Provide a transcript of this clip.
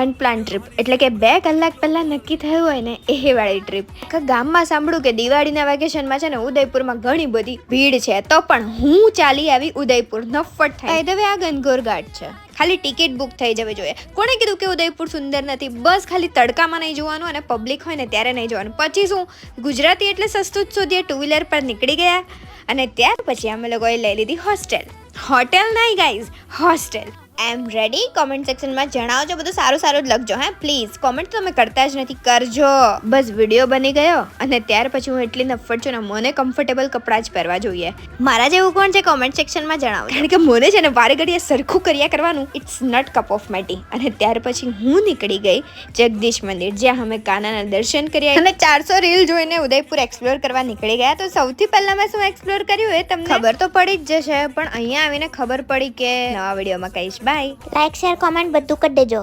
Unplanned trip એટલે કે 2 કલાક પહેલા નક્કી થયું હોય ને એ વાળી ટ્રીપ. ગામમાં સાંભળ્યું કે દિવાળીના વેકેશનમાં છે ને ઉદયપુરમાં ઘણી બધી ભીડ છે, તો પણ હું ચાલી આવી ઉદયપુર નફ્ફટ થઈ. હવે આ ગનગોર ઘાટ છે, ખાલી ટિકિટ બુક થઈ જવી જોઈએ. કોણે કીધું કે ઉદયપુર સુંદર નથી? બસ ખાલી તડકામાં નહીં જોવાનું અને પબ્લિક હોય ને ત્યારે નહીં જોવાનું. પછી શું, ગુજરાતી એટલે સસ્તું જ શોધીએ. 2 વ્હીલર પર નીકળી ગયા અને ત્યાર પછી અમે લોકોએ લઈ લીધી હોસ્ટેલ. હોટેલ નહીં ગાઈઝ, હોસ્ટેલ. આઈ એમ રેડી. કોમેન્ટ સેક્શનમાં જણાવજો, બધું સારું સારું જ લખજો. હા પ્લીઝ, કોમેન્ટ તો તમે કરતા જ નથી, કરજો. બસ વિડીયો બની ગયો અને ત્યાર પછી હું એટલી નફ્ફટ છું ને, મને કમ્ફર્ટેબલ કપડાં જ પહેરવા જોઈએ. મારા જેવું કોણ છે કોમેન્ટ સેક્શનમાં જણાવો, કારણ કે મને છે ને વારે ઘડીએ સરખું કર્યા કરવાનું it's not cup of my tea. અને ત્યાર પછી હું નીકળી ગઈ જગદીશ મંદિર, જ્યાં અમે કાનાના દર્શન કર્યા અને 400 રીલ જોઈને ઉદયપુર એક્સપ્લોર કરવા નીકળી ગયા. તો સૌથી પહેલા મેં શું એક્સપ્લોર કર્યું એ તમને ખબર તો પડી જ જશે, પણ અહીંયા આવીને ખબર પડી કે નવા વિડીયોમાં કહીશ. બાય. લાઈક શેર કોમેન્ટ બધું કરી દેજો.